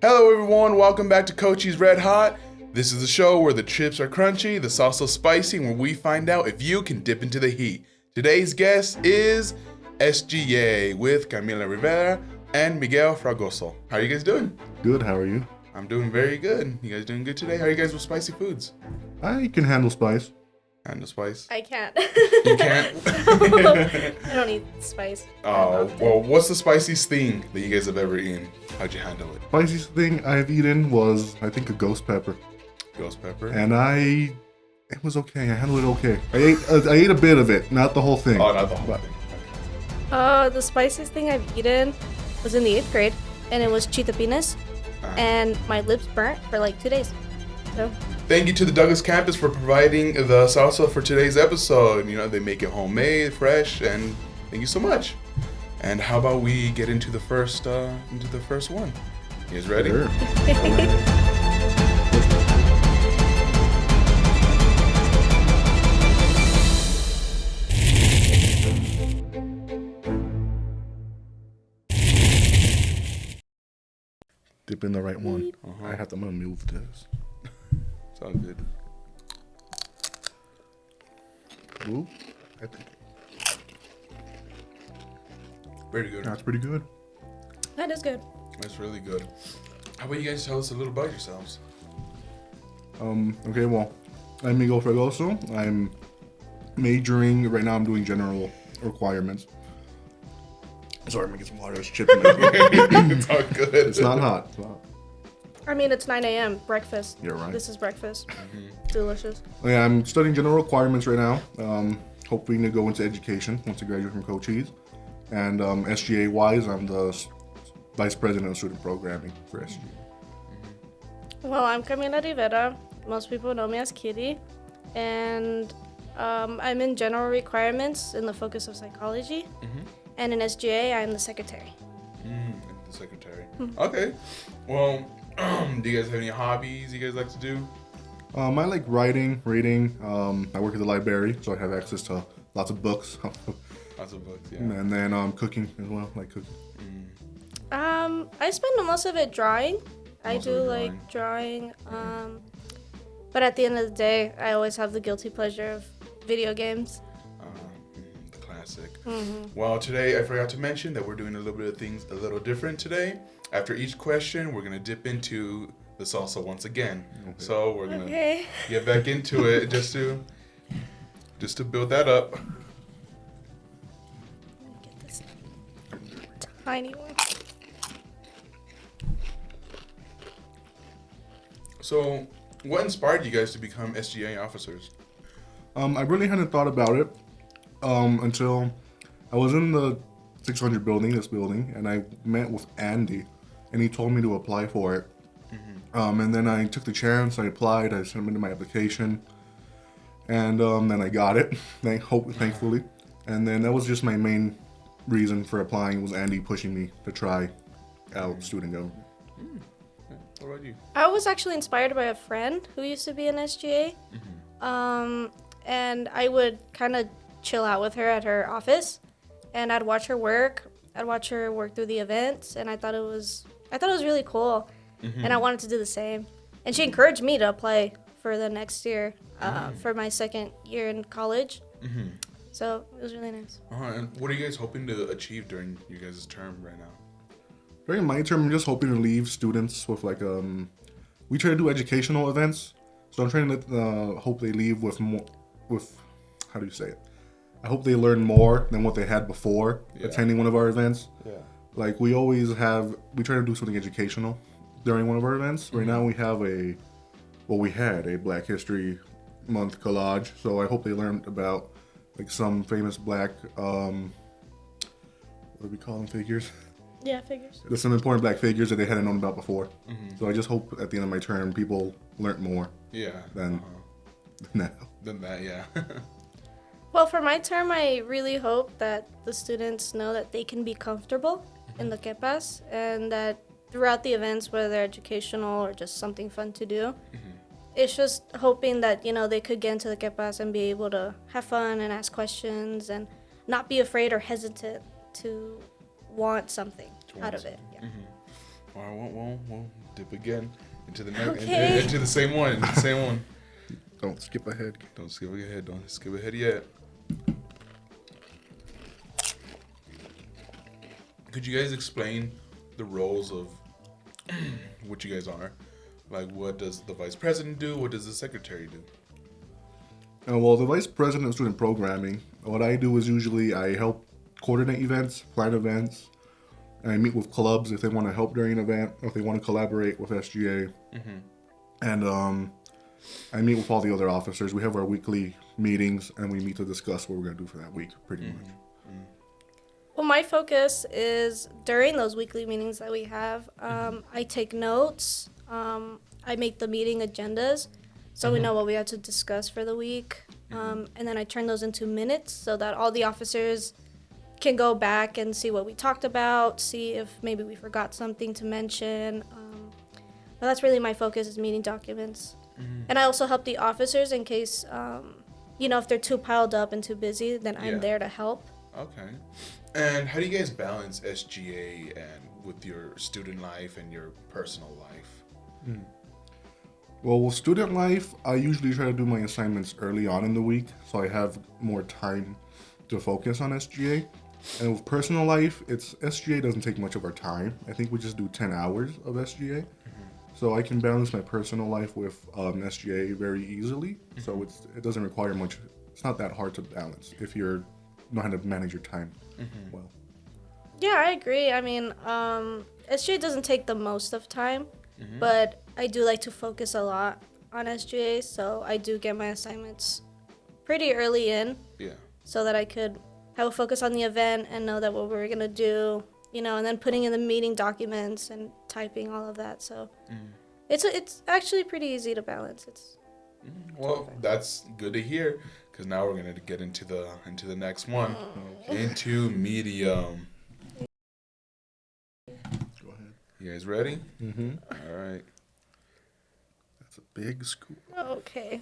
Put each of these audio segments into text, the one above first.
Hello everyone, welcome back to Cochise Red Hot. This is the show where the chips are crunchy, the sauce spicy, and where we find out if you can dip into the heat. Today's guest is SGA with Camila Rivera and Miguel Fragoso. How are you guys doing? Good, how are you? I'm doing very good. You guys doing good today? How are you guys with spicy foods? I can handle spice. Handle spice? I can't. You can't? I don't eat spice. Oh, well, what's the spiciest thing that you guys have ever eaten? How'd you handle it? Spiciest thing I've eaten was, I think, a ghost pepper. Ghost pepper? And it was okay. I handled it okay. I ate a bit of it, not the whole thing. Oh, not the whole But- thing. The spiciest thing I've eaten was in the 8th grade, and it was chitapinas, and my lips burnt for like 2 days. So, Thank you to the Douglas campus for providing the salsa for today's episode. You know, they make it homemade, fresh, and thank you so much. And how about we get into the first one? You guys ready? Sure. Dip in the right one. I'm gonna move this. Sounds good. Ooh, I think Very good. that's pretty good. that is good. That's really good. How about you guys tell us a little about yourselves? Okay, well, I'm Miguel Fragoso. I'm majoring, right now I'm doing general requirements. Sorry, I'm gonna get some water. It's chipping. It's all good. It's not hot. It's not. I mean, it's 9 a.m. breakfast. You're right. This is breakfast. Delicious. Yeah, I'm studying general requirements right now. Hoping to go into education once I graduate from Cochise. And SGA wise, I'm the vice president of student programming for SGA. Well, I'm Camila Rivera. Most people know me as Kitty. And I'm in general requirements in the focus of psychology. And in SGA, I'm the secretary. The secretary. Okay. Well, do you guys have any hobbies you guys like to do? I like writing, reading. I work at the library, so I have access to lots of books. Lots of books, yeah. And then cooking as well, like cooking. I spend most of it drawing. I Most do of it like drawing. But at the end of the day, I always have the guilty pleasure of video games. The classic. Well, today I forgot to mention that we're doing a little bit of things a little different today. After each question, we're gonna dip into the salsa once again. So we're gonna Okay. get back into it just to build that up. Get this tiny one. So, what inspired you guys to become SGA officers? I really hadn't thought about it until I was in the 600 building, and I met with Andy, and he told me to apply for it. And then I took the chance, I applied, I submitted my application, and then I got it, thankfully. And then that was just my main reason for applying, was Andy pushing me to try out student government. What about you? I was actually inspired by a friend who used to be in SGA. And I would kind of chill out with her at her office, and I'd watch her work. I'd watch her work through the events, and I thought it was really cool, and I wanted to do the same. And she encouraged me to apply for the next year, for my second year in college. So it was really nice. And what are you guys hoping to achieve during your guys' term right now? During my term, I'm just hoping to leave students with we try to do educational events, so I'm trying to hope they leave with more, how do you say it? I hope they learn more than what they had before attending one of our events. Yeah. Like we try to do something educational during one of our events. Right now we had a Black History Month collage, so I hope they learned about like some famous Black, what do we call them, figures? Yeah, figures. There's some important Black figures that they hadn't known about before. So I just hope at the end of my term people learn more Yeah. than now. Than that, yeah. Well, for my term, I really hope that the students know that they can be comfortable in the Quepas, and that throughout the events, whether they're educational or just something fun to do, it's just hoping that, they could get into the Quepas and be able to have fun and ask questions and not be afraid or hesitant to want something out of it. Yeah. All right, we'll dip again into the next, Okay. into the same one, same one. Don't skip ahead. Don't skip ahead. Don't skip ahead yet. Could you guys explain the roles of what you guys are? Like, what does the vice president do? What does the secretary do? Well, the vice president of student programming, what I do is usually I help coordinate events, plan events, and I meet with clubs if they want to help during an event, or if they want to collaborate with SGA. And I meet with all the other officers. We have our weekly meetings, and we meet to discuss what we're going to do for that week, pretty much. Well, my focus is during those weekly meetings that we have, I take notes. I make the meeting agendas so we know what we have to discuss for the week. And then I turn those into minutes so that all the officers can go back and see what we talked about, see if maybe we forgot something to mention. But that's really my focus, is meeting documents. And I also help the officers in case, if they're too piled up and too busy, then I'm there to help. Okay. And how do you guys balance SGA and with your student life and your personal life? Well, with student life, I usually try to do my assignments early on in the week, so I have more time to focus on SGA. And with personal life, SGA doesn't take much of our time. I think we just do 10 hours of SGA. So I can balance my personal life with SGA very easily. So it doesn't require much. It's not that hard to balance if you're know how to manage your time well. Yeah, I agree. I mean, SGA doesn't take the most of time, but I do like to focus a lot on SGA, so I do get my assignments pretty early in. Yeah. So that I could have a focus on the event and know that what we were gonna do, and then putting in the meeting documents and typing all of that. So it's actually pretty easy to balance. Well, that's good to hear, because now we're gonna get into the next one, into medium. Go ahead. You guys ready? Mm-hmm. All right. That's a big scoop. Okay.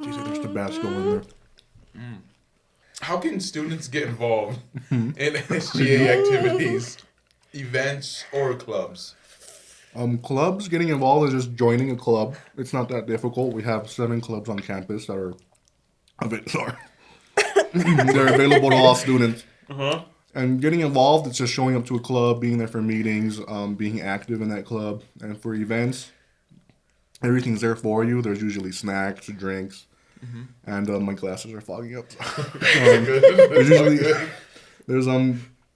Geez, there's Tabasco in there. How can students get involved in SGA activities, events, or clubs? Clubs, getting involved is just joining a club. It's not that difficult. We have 7 clubs on campus that are they're available to all students. And getting involved, it's just showing up to a club, being there for meetings, being active in that club. And for events, everything's there for you. There's usually snacks, drinks, and my glasses are fogging up. There's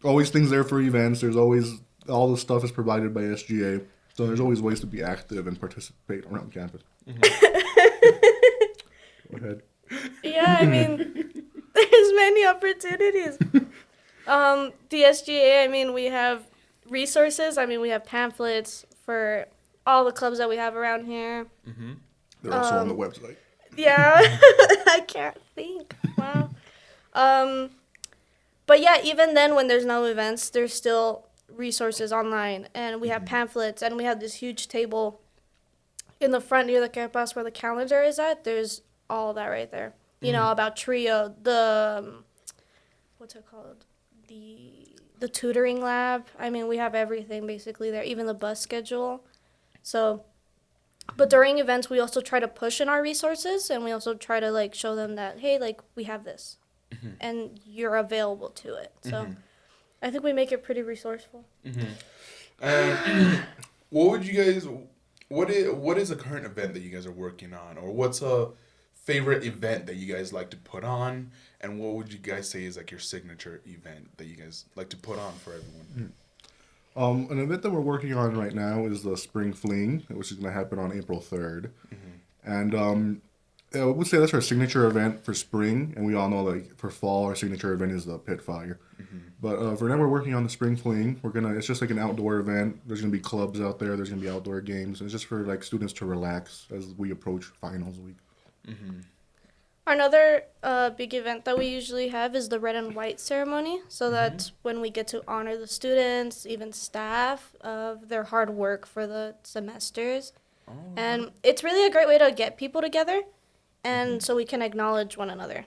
always things there for events. There's always, all the stuff is provided by SGA. So there's always ways to be active and participate around campus. Go ahead. Yeah, I mean, there's many opportunities. The SGA, I mean, we have resources. I mean, we have pamphlets for all the clubs that we have around here. They're also on the website. Yeah, I can't think. Wow. But yeah, even then, when there's no events, there's still resources online, and we have pamphlets, and we have this huge table in the front near the campus where the calendar is at. There's all that right there. About Trio, the what's it called? The tutoring lab. I mean, we have everything basically there, even the bus schedule. So, but during events, we also try to push in our resources, and we also try to show them that, hey, we have this, and you're available to it. So, I think we make it pretty resourceful. What would you guys? What is a current event that you guys are working on, or what's a favorite event that you guys like to put on, and what would you guys say is your signature event that you guys like to put on for everyone? An event that we're working on right now is the Spring Fling, which is going to happen on April 3rd. And I would say that's our signature event for spring, and we all know for fall our signature event is the Pit Fire. But for now we're working on the Spring Fling. It's just an outdoor event. There's going to be clubs out there. There's going to be outdoor games. It's just for students to relax as we approach finals week. Another big event that we usually have is the red and white ceremony. So that's when we get to honor the students, even staff, of their hard work for the semesters. And it's really a great way to get people together. and so we can acknowledge one another.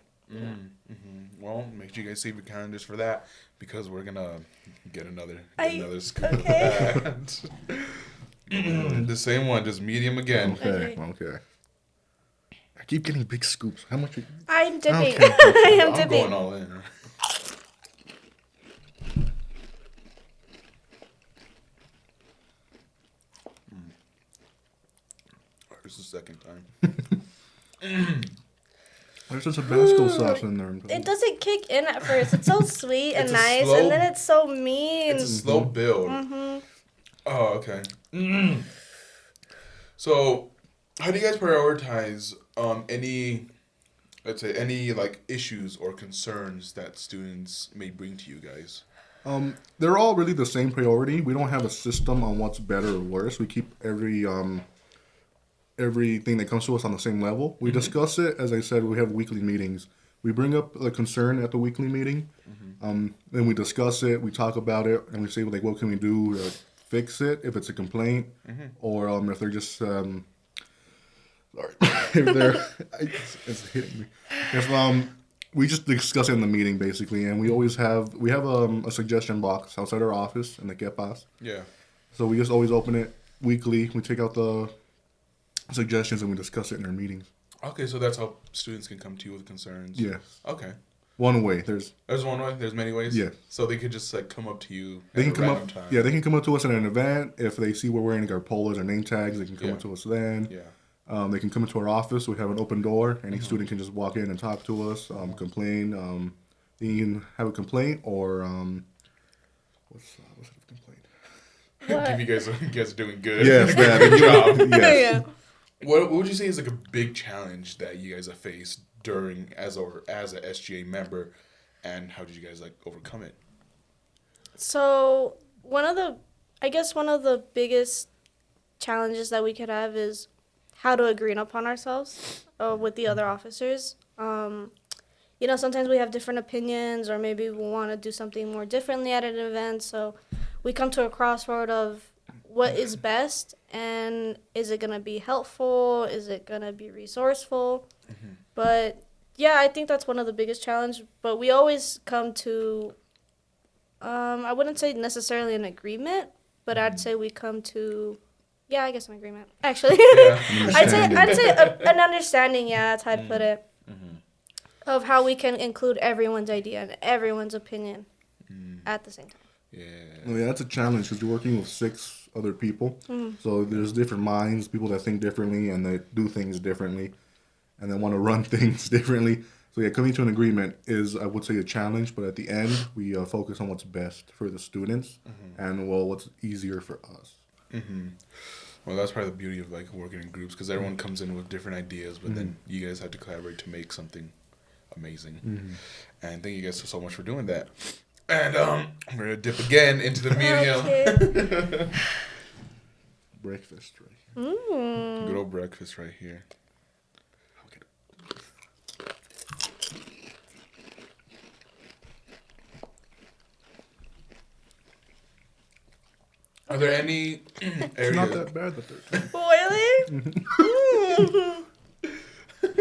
Well, make sure you guys save your calendars for that because we're gonna get another scoop okay. of that. The same one, just medium again. Okay. I keep getting big scoops. How much? I'm dipping. Okay. I am I'm dipping. going all in. This is the second time. There's just a Tabasco sauce in there. It doesn't kick in at first. It's so sweet and It's a nice, slow- and then it's so mean. It's a slow build. Oh, okay. So, how do you guys prioritize any, let's say, any like issues or concerns that students may bring to you guys? They're all really the same priority. We don't have a system on what's better or worse. We keep everything that comes to us on the same level. We discuss it. As I said, we have weekly meetings. We bring up a concern at the weekly meeting. Then we discuss it. We talk about it, and we say like, what can we do to fix it if it's a complaint, or if they're just sorry, if they're it's hitting me. If we just discuss it in the meeting basically, and we have a suggestion box outside our office in the Quepas. Yeah. So we just always open it weekly. We take out the suggestions and we discuss it in our meetings. Okay, so that's how students can come to you with concerns. Yeah. Okay. One way. There's one way. There's many ways. Yeah. So they could just like come up to you. They at can a come random up. time. Yeah, they can come up to us at an event if they see we're wearing our polos or name tags. They can come up to us then. Yeah. They can come into our office. We have an open door. Any student can just walk in and talk to us. Complain. They can have a complaint or what's a complaint? Give you guys are doing good. Yes, good job. Yes. What would you say is like a big challenge that you guys have faced during as a SGA member, and how did you guys like overcome it? So one of the biggest challenges that we could have is how to agree upon ourselves with the other officers. Sometimes we have different opinions, or maybe we want to do something more differently at an event. So we come to a crossroad of what is best, and is it going to be helpful? Is it going to be resourceful? But yeah, I think that's one of the biggest challenges. But we always come to, I wouldn't say necessarily an agreement, but I'd say we come to, I guess an agreement, actually. Yeah. I'd say an understanding, that's how I'd put it, of how we can include everyone's idea and everyone's opinion at the same time. Yeah. Well, yeah, that's a challenge because you're working with 6 other people. So there's different minds, people that think differently and that do things differently and they want to run things differently. So yeah, coming to an agreement is, I would say, a challenge, but at the end, we focus on what's best for the students and, what's easier for us. Well, that's probably the beauty of like working in groups, because everyone comes in with different ideas, but then you guys have to collaborate to make something amazing. And thank you guys so much for doing that. And we're gonna dip again into the medium. Breakfast right here. Good old breakfast right here. Are there any It's areas? not that bad, the 13. Really?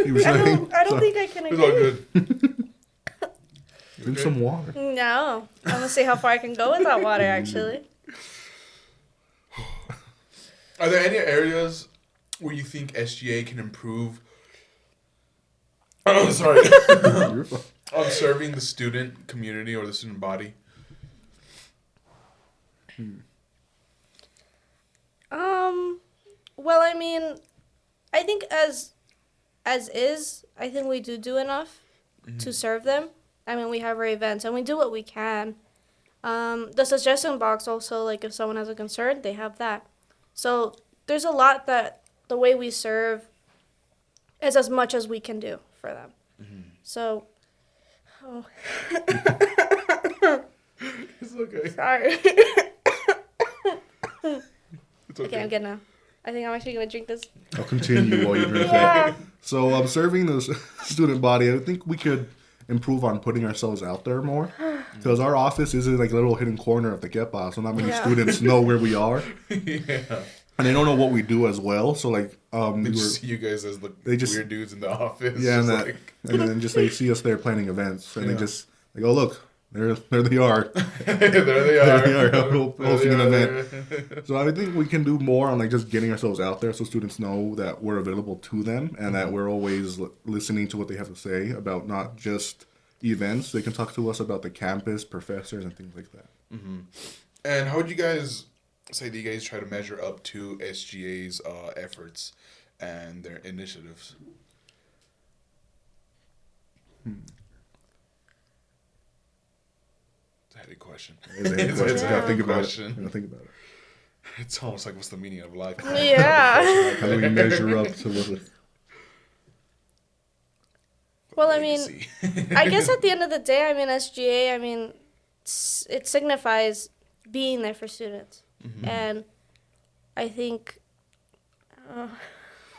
You were saying? I don't think I can It's all agree. good. Drink some water. No. I'm going to see how far I can go with that water, actually. Are there any areas where you think SGA can improve? Oh, sorry. You're fine. On serving the student community or the student body? Well, I mean, I think as is, I think we do enough to serve them. I mean, we have our events and we do what we can. The suggestion box also, like if someone has a concern, they have that. So there's a lot that the way we serve is as much as we can do for them. So, It's okay. sorry. It's okay. Okay, I'm good now. I think I'm actually going to drink this. I'll continue while you drink Yeah. that. So, serving the student body, I think we could improve on putting ourselves out there more. Because our office is like a little hidden corner of the Quepa, so not many Yeah. students know where we are. Yeah. and they don't know what we do as well. So like, They just see you guys as the weird dudes in the office. yeah, and, just that, and then just they see us there planning events, and they go, look, there they are. there they are. Hosting an event. So I think we can do more on like just getting ourselves out there, so students know that we're available to them, and that we're always listening to what they have to say about not just events. They can talk to us about the campus, professors, and things like that. Mm-hmm. And how would you guys say that you guys try to measure up to SGA's efforts and their initiatives? It's a heady question. It's a heavy think about question. it. Think about it. It's almost like, what's the meaning of life? Yeah. How do we measure up to what? Well, I mean, I guess at the end of the day, I mean, SGA, I mean, it signifies being there for students. Mm-hmm. And I think,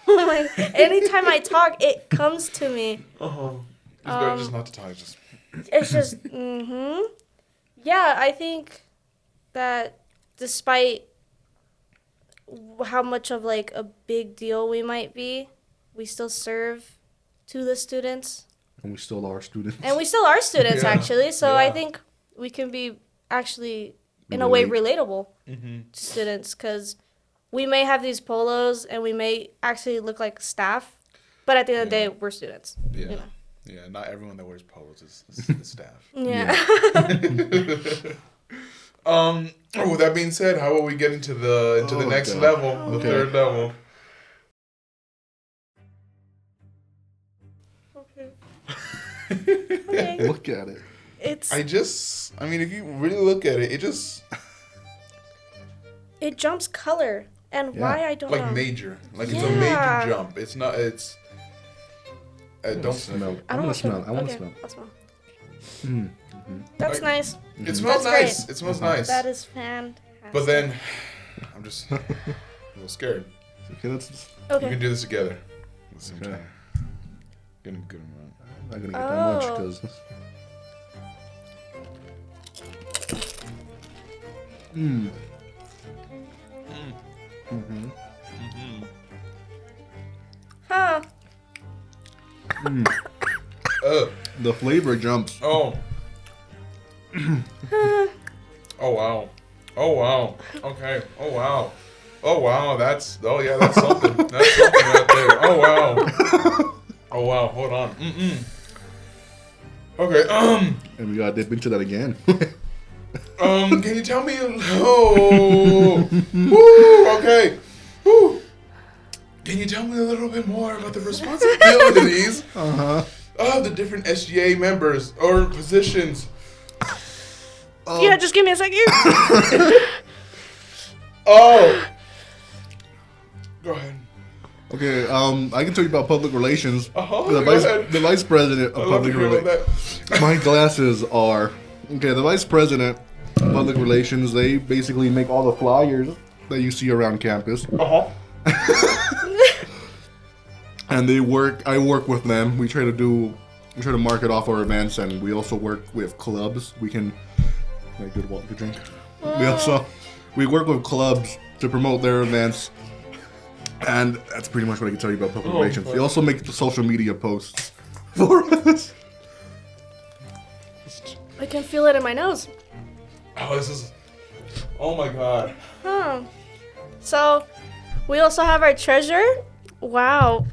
like, anytime I talk, it comes to me. It's better just not to talk. It's just, yeah, I think that despite how much of, like, a big deal we might be, we still serve to the students. And we still are students. And we still are students, Yeah. actually. So Yeah. I think we can be actually, in a way, relatable Mm-hmm. to students. Because we may have these polos and we may actually look like staff. But at the end of the day, we're students. Yeah. You know? Yeah, not everyone that wears polos is staff. Yeah. With that being said, how about we get into the next God. level, the third level? Okay. Look at it. It's I mean, if you really look at it, it jumps color. And why, I don't know. like major. Like it's a Yeah. major jump. It's not, don't smell. I I don't want to smell. I want to okay, smell. I'll smell. Mm-hmm. That's Like- nice. It smells That's nice. great. It smells nice. That is fantastic. But then, I'm just a little scared. Okay, let's. We Okay. can do this together. At the same Okay. time. Get a good amount. I'm not gonna get that much Oh. because. Mm. Mm-hmm. Huh. The flavor jumps. Oh. Oh wow. Oh wow. Okay. Oh wow. Oh wow. That's something. That's something right there. Oh wow. Oh wow. Hold on. Okay. And we gotta dip into that again. Can you tell me? Oh. Woo. Okay. Woo. Can you tell me a little bit more about the responsibilities of the different SGA members or positions? Yeah, just give me a second. Oh. Go ahead. Okay, I can tell you about public relations. Uh-huh, The go ahead. vice president I of love to public hear about relations. that. My glasses are okay. The vice president of public relations. They basically make all the flyers that you see around campus, Uh-huh. and I work with them. We try to market off our events, and we also work with clubs. We can make good water to drink. We work with clubs to promote their events. And that's pretty much what I can tell you about public relations. They also make the social media posts for us. I can feel it in my nose. Oh, this is... Oh, my God. Huh. So, we also have our treasurer. Wow.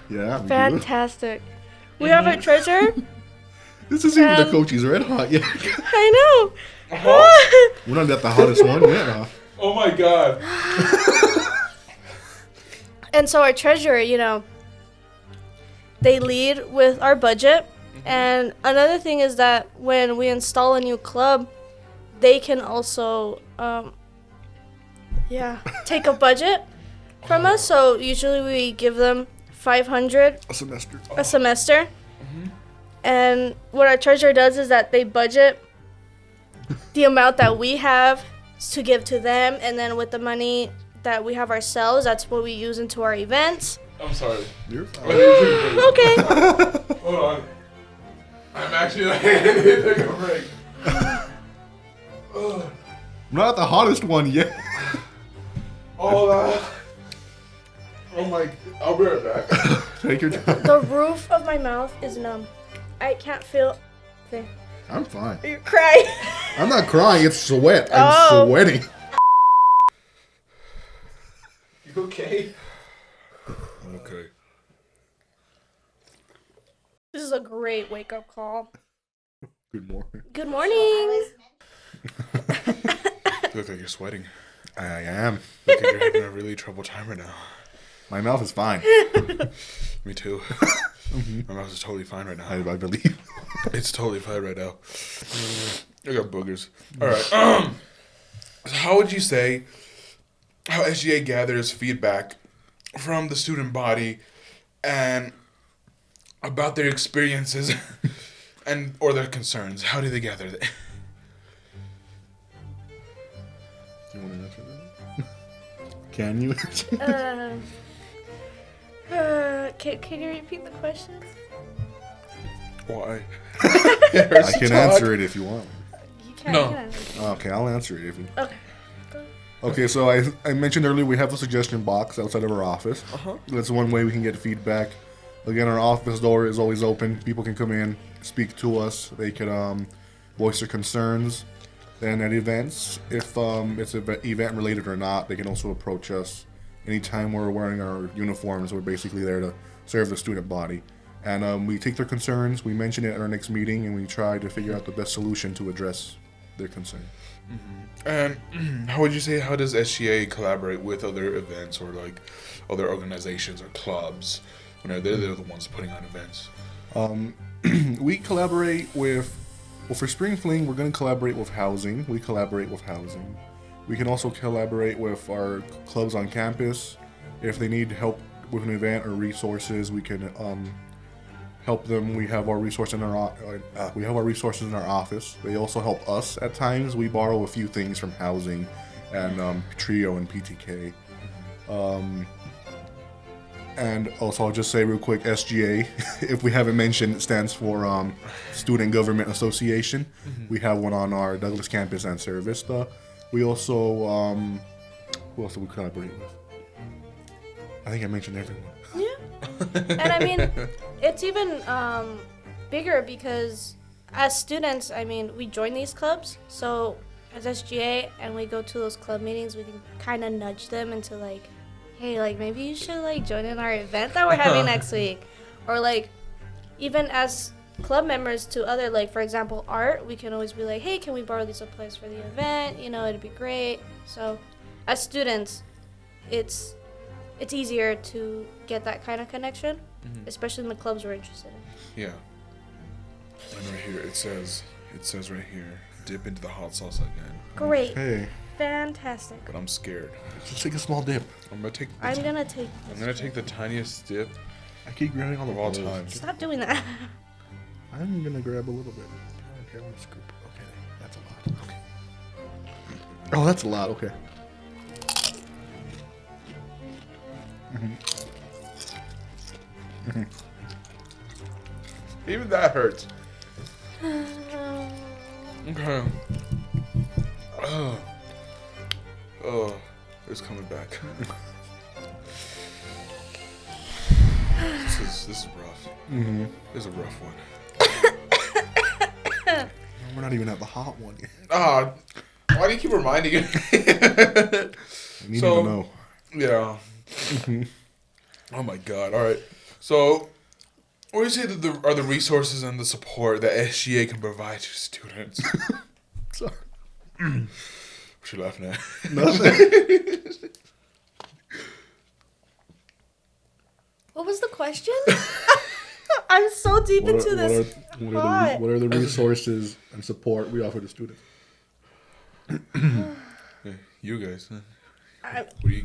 Yeah. we do. Fantastic. We have our treasurer. This isn't even the Coach's Red Hot yet. I know. Uh-huh. We're not at the hottest one yet, huh? Oh, my God. And so our treasurer, you know, they lead with our budget. And another thing is that when we install a new club, they can also, take a budget from us. So usually we give them $500 A semester. a semester. And what our treasurer does is that they budget the amount that we have to give to them, and then with the money that we have ourselves, that's what we use into our events. I'm sorry. You're fine. Okay. Hold on. I'm actually like, take a break. We're not at the hottest one yet. Oh my! I'll be right back. Take your time. The roof of my mouth is numb. I can't feel. Okay. I'm fine. You're crying. I'm not crying. It's sweat. I'm Oh. sweating. You okay? Okay. This is a great wake up call. Good morning. Good morning. You look like you're sweating. I am. Look like you're having a really troubled time right now. My mouth is fine. Me too. My mouth is totally fine right now. I believe. It's totally fine right now. I got boogers. All right. So how would you say how SGA gathers feedback from the student body and about their experiences and or their concerns? How do they gather that? You want to answer that? Can you answer? Can you repeat the question? Why? I can answer it if you want. You can. No. You can. Okay, I'll answer it if you. Okay. Okay, so I mentioned earlier we have a suggestion box outside of our office. That's one way we can get feedback. Again, our office door is always open. People can come in, speak to us. They can voice their concerns. Then at events, if it's event related or not, they can also approach us. Anytime we're wearing our uniforms, we're basically there to serve the student body. And we take their concerns, we mention it at our next meeting, and we try to figure out the best solution to address their concern. And how would you say, how does SGA collaborate with other events or like other organizations or clubs when they're the ones putting on events? We collaborate with, well, for Spring Fling, we're going to collaborate with housing. We collaborate with housing. We can also collaborate with our clubs on campus. If they need help with an event or resources, we can help them. We have our resources in our office. They also help us at times. We borrow a few things from housing and Trio and PTK. And also, I'll just say real quick, SGA, if we haven't mentioned, it stands for Student Government Association. We have one on our Douglas campus and Cerro Vista. We also, who else do we collaborate with? I think I mentioned everyone. Yeah. And I mean, it's even bigger because as students, I mean, we join these clubs. So as SGA and we go to those club meetings, we can kind of nudge them into like, hey, like maybe you should like join in our event that we're having next week. Or like even as club members to other, like for example, art, we can always be like, hey, can we borrow these supplies for the event? You know, it'd be great. So as students, it's easier to get that kind of connection, especially in the clubs we're interested in. Yeah. And right here, it says right here, dip into the hot sauce again. Great. Hey, Fantastic. But I'm scared. just take a small dip. I'm gonna take the tiniest dip I keep grabbing all the of all balls. time. Stop doing that. I'm gonna grab a little bit. Okay, I want to scoop. Okay, that's a lot. Okay. Oh, that's a lot. Okay. Even that hurts. Okay. Oh, it's coming back. This is rough. This is a rough one. We're not even at the hot one yet. Why do you keep reminding me? I need So- to know. Yeah. Oh my god. All right. So, what do you say that are the resources and the support that SGA can provide to students? Sorry. What you laughing at? Nothing. What was the question? I'm so deep into this. What are the resources and support we offer to students? Yeah, you guys.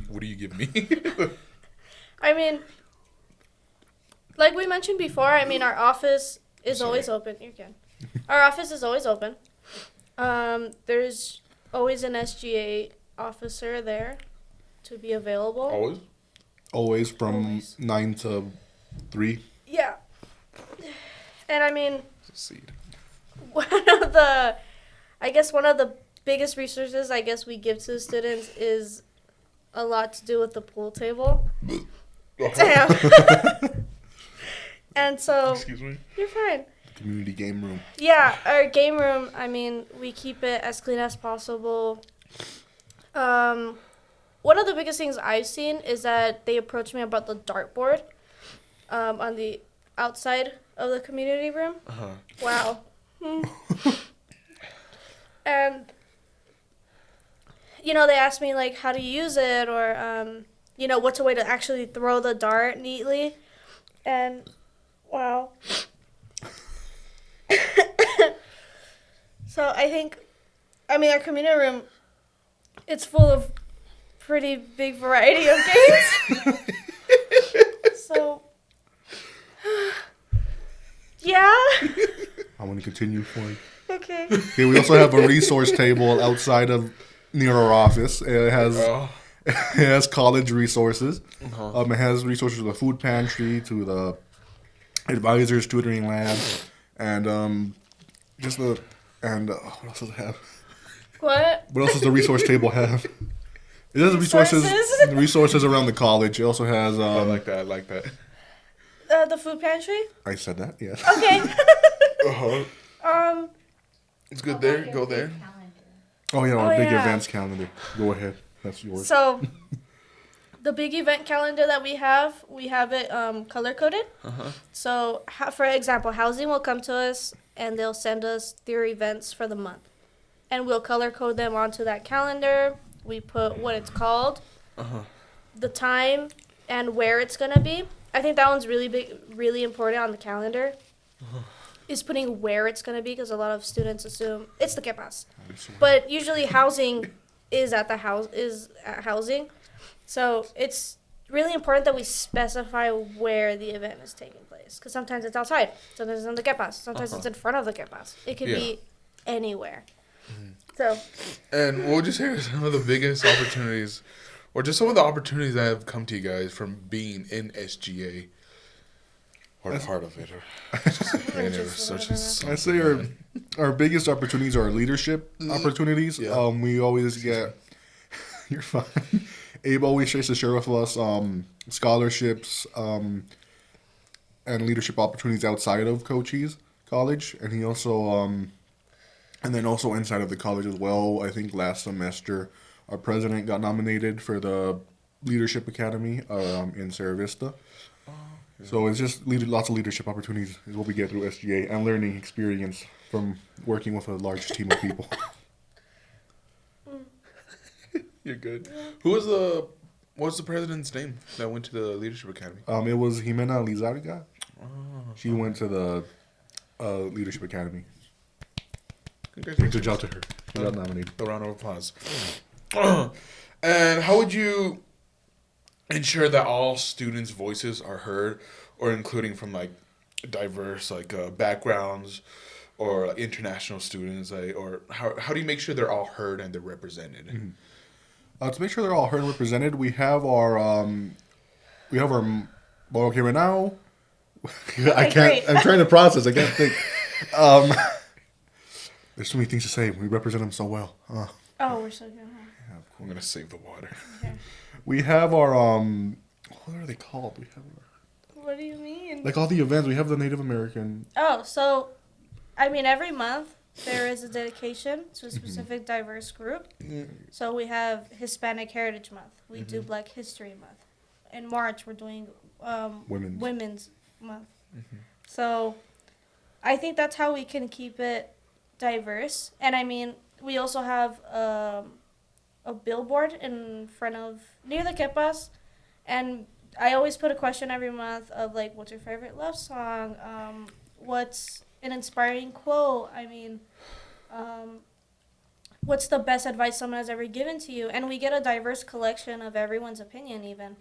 What do you give me? I mean, like we mentioned before, I mean, our office is always open. You can. Our office is always open. There's always an SGA officer there to be available. Always? Always from Always. 9 to 3. Yeah. And I mean, Seed. one of the biggest resources I guess we give to the students is a lot to do with the pool table. Oh, Damn. And so excuse me. you're fine. Community game room. Yeah, our game room, I mean, we keep it as clean as possible. One of the biggest things I've seen is that they approached me about the dartboard on the outside of the community room. Uh-huh. Wow. And, you know, they asked me, like, how to use it or, you know, what's a way to actually throw the dart neatly. And, wow. So I think, I mean, our community room, it's full of pretty big variety of games. So, yeah. I'm going to continue for you. Okay. Okay, we also have a resource table outside of near our office. It has Oh. it has college resources. Uh-huh. It has resources to the food pantry, to the advisors tutoring lab, and just the what else does it have? What? What else does the resource table have? It has Resources? resources around the college. It also has I like that. I like that. The food pantry? I said that, yes. Okay. Uh-huh. It's good there. Go there. Oh yeah, our Oh, big yeah. events calendar. Go ahead. That's yours. So, the big event calendar that we have it color coded. Uh-huh. So, for example, housing will come to us and they'll send us their events for the month. And we'll color code them onto that calendar. We put what it's called, Uh-huh. the time, and where it's going to be. I think that one's really big, really important on the calendar. Is putting where it's going to be because a lot of students assume it's the Kepas. But usually housing is at housing. So it's really important that we specify where the event is taking place because sometimes it's outside, sometimes it's in the Kepas, sometimes it's in front of the Kepas. It could Yeah. be anywhere. So And what would you say are some of the biggest opportunities, or just some of the opportunities that have come to you guys from being in SGA, or part of it, or just being there such as I say our biggest opportunities are leadership opportunities. Yeah. We always get you're fine. Abe always tries to share with us scholarships and leadership opportunities outside of Cochise College, and he also and then also inside of the college as well. I think last semester our president got nominated for the Leadership Academy in Cerro Vista. So it's just lots of leadership opportunities is what we get through SGA and learning experience from working with a large team of people. You're good. What's the president's name that went to the Leadership Academy? It was Jimena Lizarga. She went to the Leadership Academy. Congratulations. Good job to her. She got nominated. A round of applause. And how would you ensure that all students' voices are heard, or including from like diverse backgrounds, or like, international students, or how do you make sure they're all heard and they're represented? To make sure they're all heard and represented, we have our well, okay, right now I can't. great. I'm trying to process. I can't think. There's so many things to say. We represent them so well. oh, we're so good. Huh? I'm gonna save the water. Okay. We have our what are they called? We have What do you mean? like all the events. We have the Native American. Oh, so, I mean, every month there is a dedication to a specific diverse group. So we have Hispanic Heritage Month. We do Black History Month. In March, we're doing Women's Month. So I think that's how we can keep it diverse. And I mean, we also have a billboard in front of, near the Kepas. And I always put a question every month of like, what's your favorite love song? What's an inspiring quote? I mean, what's the best advice someone has ever given to you? And we get a diverse collection of everyone's opinion even.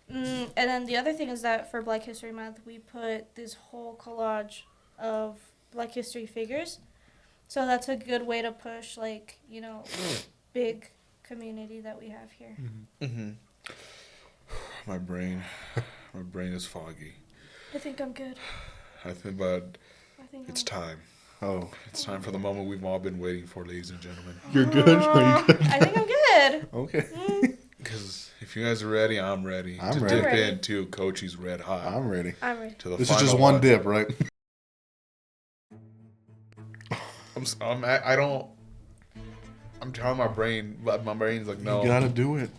And then the other thing is that for Black History Month, we put this whole collage of Black history figures. So that's a good way to push, like, you know, big community that we have here. My brain is foggy. I think I'm good. But I think it's I'm time. Oh, It's time for the moment we've all been waiting for, ladies and gentlemen. you're good. Are you good? I think I'm good. Okay. Because if you guys are ready, I'm ready. I'm to ready. dip I'm ready. into Coachy's Red Hot. I'm ready. I'm ready. To the This is final just one dip, right? I'm telling my brain, but my brain's like, no. You gotta do it.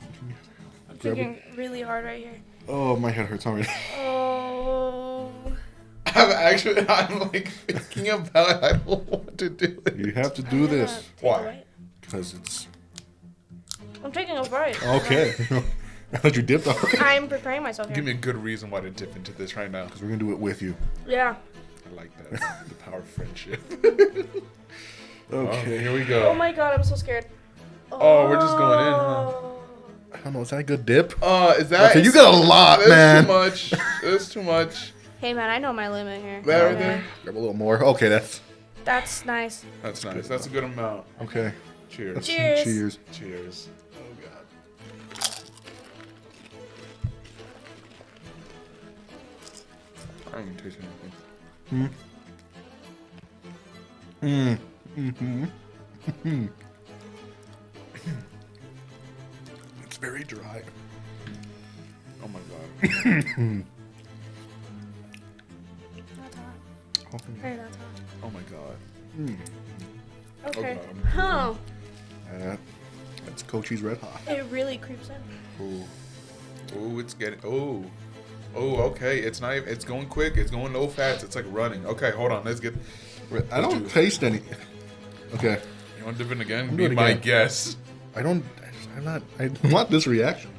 I'm Grab thinking really hard right here. Oh, my head hurts already. Oh. I'm like thinking about it. I don't want to do it. You have to I'm do gonna this take Why? a bite. because it's I'm taking a bite. okay. I thought you dipped already. I'm preparing myself Give here. me a good reason why to dip into this right now. Because we're gonna do it with you. Yeah. I like that. The power of friendship. Okay. Here we go. Oh my god, I'm so scared. Oh, we're just going in, huh? I don't know. Is that a good dip? Is that? Okay, you got a lot, That's man. too much. That's too much. Hey man, I know my limit here. That right Okay. there? Grab a little more. Okay, that's That's nice. That's nice. That's a good amount. okay. Cheers. Cheers. Cheers. Cheers. Oh god. I don't even taste anything. It's very dry. Oh my god. That's hot. Oh, Hey, that's hot. Oh my god. Okay. God. Huh. That's Coachy's Red Hot. It really creeps in. Ooh. Ooh, it's getting. Ooh. Oh, okay. It's not even. It's going quick. It's going low fast. It's like running. Okay, hold on. Let's get. I don't do- taste anything. Okay. You want to dip in again? I'm Be doing it my again. guess. I'm not. I want this reaction.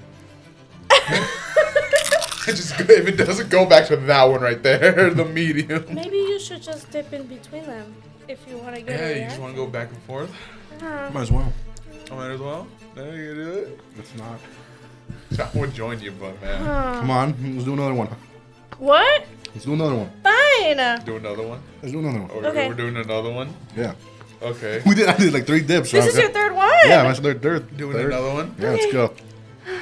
Just if it doesn't go back to that one right there, the medium. Maybe you should just dip in between them if you want to get Yeah, a you just want to go back and forth. reaction. Might as well. I might as well. There you do it. It's not. I would join you, but man. Come on. Let's do another one. What? Let's do another one. Fine. Do another one. Let's do another one. Or Okay. we're doing another one. Yeah. Okay. I did like 3 dips. This so is I'm your third one. Yeah, that's their third. Doing third. another one. Yeah, let's Okay. go.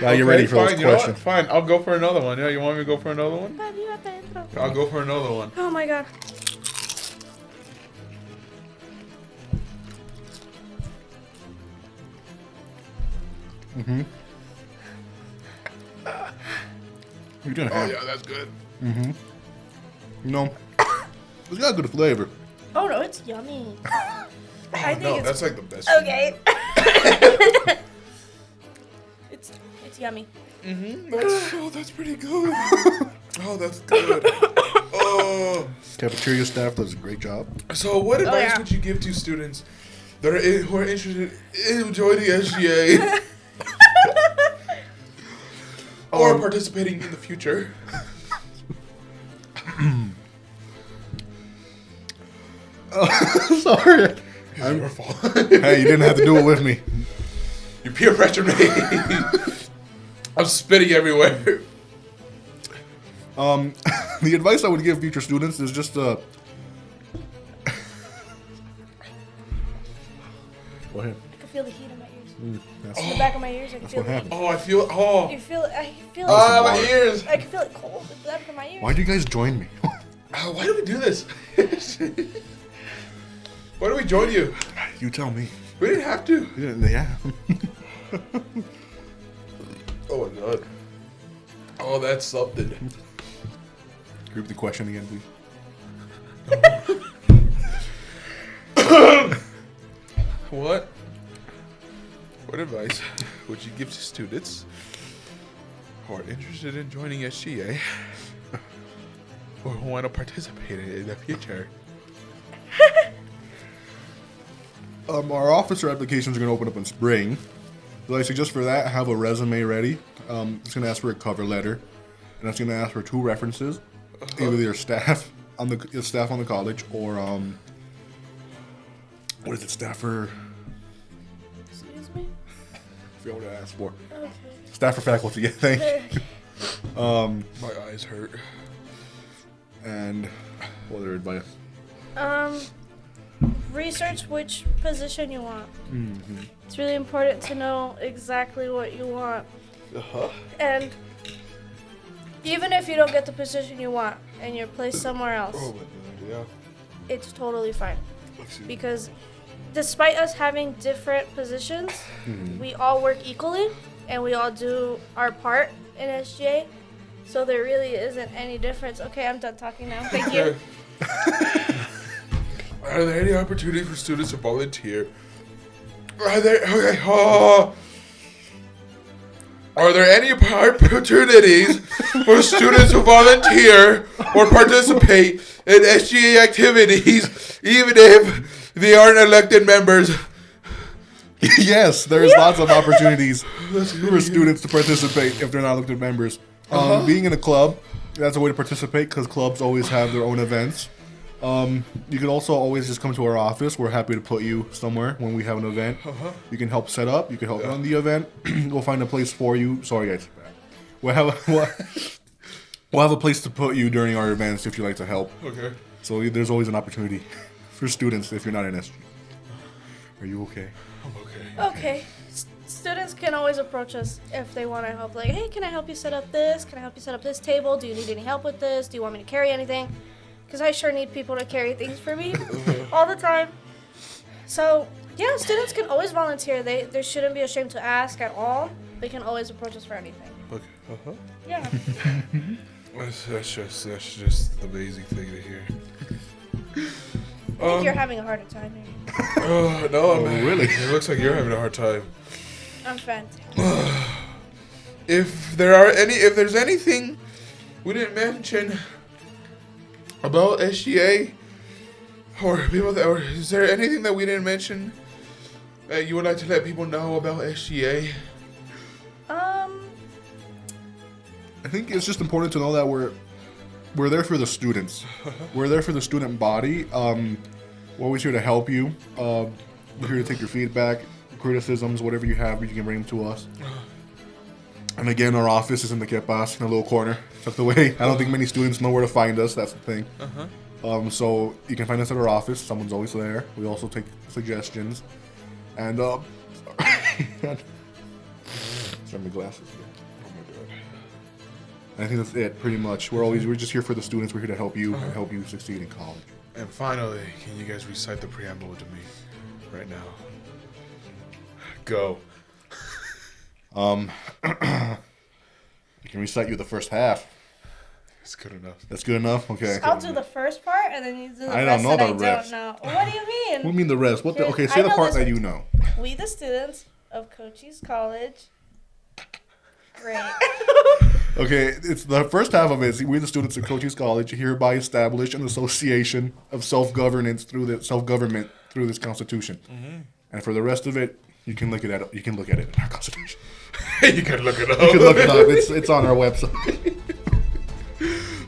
Yeah, you're ready for fine, those you know what? questions. Fine, I'll go for another one. Yeah, you want me to go for another one? Papi, va pa' dentro. I'll go for another one. Oh my god. You're gonna Oh have. yeah, that's good. You know, it's got good flavor. Oh no, it's yummy. I think No, it's that's like the best. okay. it's yummy. That's pretty good. Oh, that's good. Oh. Cafeteria staff does a great job. So, what advice yeah. would you give to students that are who are interested in joining SGA or participating in the future? Sorry. It's your fault. Hey, you didn't have to do it with me. You peer pressure me. I'm spitting everywhere. The advice I would give future students is just Go ahead. I can feel the heat in my ears. That's, In the back of my ears, I can feel what the heat. happened. Oh, I feel. Oh. You feel? I feel. Ah, my it. ears. I can feel it cold in the back of my ears. Why'd you guys join me? Why do we do this? Why do we join you? You tell me. We didn't have to. You didn't- Yeah. Oh my god. Oh, that's something. Repeat the question again, please. What advice would you give to students who are interested in joining SGA or who want to participate in the future? Our officer applications are going to open up in spring. So I suggest for that, have a resume ready. It's going to ask for a cover letter. And it's going to ask for 2 references. Either your staff on the college or, what is it, staffer? Excuse me. I forgot what I asked for. Okay. Staff or faculty, yeah, thank you. My eyes hurt. And what other advice? Research which position you want. It's really important to know exactly what you want. And even if you don't get the position you want and you're placed somewhere else, Oh my god, yeah. it's totally fine. Excuse me. Because despite us having different positions, we all work equally. and we all do our part in SGA. So there really isn't any difference. Okay, I'm done talking now. Thank you. Are there any opportunities for students to volunteer? Are there Are there any opportunities for students to volunteer or participate in SGA activities, even if they aren't elected members? Yes, there's lots of opportunities for students to participate if they're not elected members. Being in a club, that's a way to participate because clubs always have their own events. You can also always just come to our office. We're happy to put you somewhere when we have an event. You can help set up. You can help run the event. We'll find a place for you. Sorry, guys. We'll have a place to put you during our events if you like to help. Okay. So there's always an opportunity for students if you're not in SG. Are you okay? I'm okay. Okay. Students can always approach us if they want to help. Like, hey, can I help you set up this? Can I help you set up this table? Do you need any help with this? Do you want me to carry anything? Because I sure need people to carry things for me all the time. So, yeah, students can always volunteer. They shouldn't be ashamed to ask at all. They can always approach us for anything. Okay. Yeah. That's just the amazing thing to hear. I think you're having a harder time here. No, really? It looks like you're having a hard time. I'm fantastic. If there's anything we didn't mention about SGA, or is there anything that we didn't mention that you would like to let people know about SGA? I think it's just important to know that we're there for the students. We're there for the student body. We're always here to help you. We're here to take your feedback, criticisms, whatever you have, you can bring them to us. And again, our office is in the Kepas, in a little corner, tucked away. I don't think many students know where to find us. That's the thing. So you can find us at our office. Someone's always there. We also take suggestions. And sorry, my glasses here. Oh my god. I think that's it, pretty much. We're just here for the students. We're here to help you and help you succeed in college. And finally, can you guys recite the preamble to me right now? Go. I can recite you the first half. It's good enough. That's good enough? Okay. I'll do the first part, and then you do the I rest don't know that the I rest. don't know. What do you mean? What do you mean the rest? Okay, I say the know part this that one. you know. We, the students of Cochise College. Great. Okay, it's the first half of it. Is we, the students of Cochise College, hereby establish an association of self-government through this Constitution. And for the rest of it, you can look at it. You can look at it in our Constitution. You can look it up. You can look it up. It's on our website.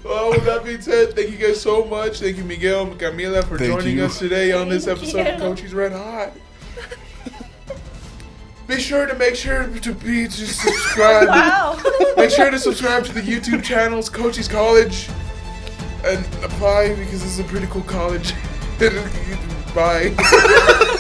Well, with that being said, thank you guys so much. Thank you, Miguel and Camila, for Thank joining you. us today on this Thank episode of you. Cochise Red Hot. Be sure to subscribe. Wow. Make sure to subscribe to the YouTube channels, Cochise College, and apply because this is a pretty cool college. Bye.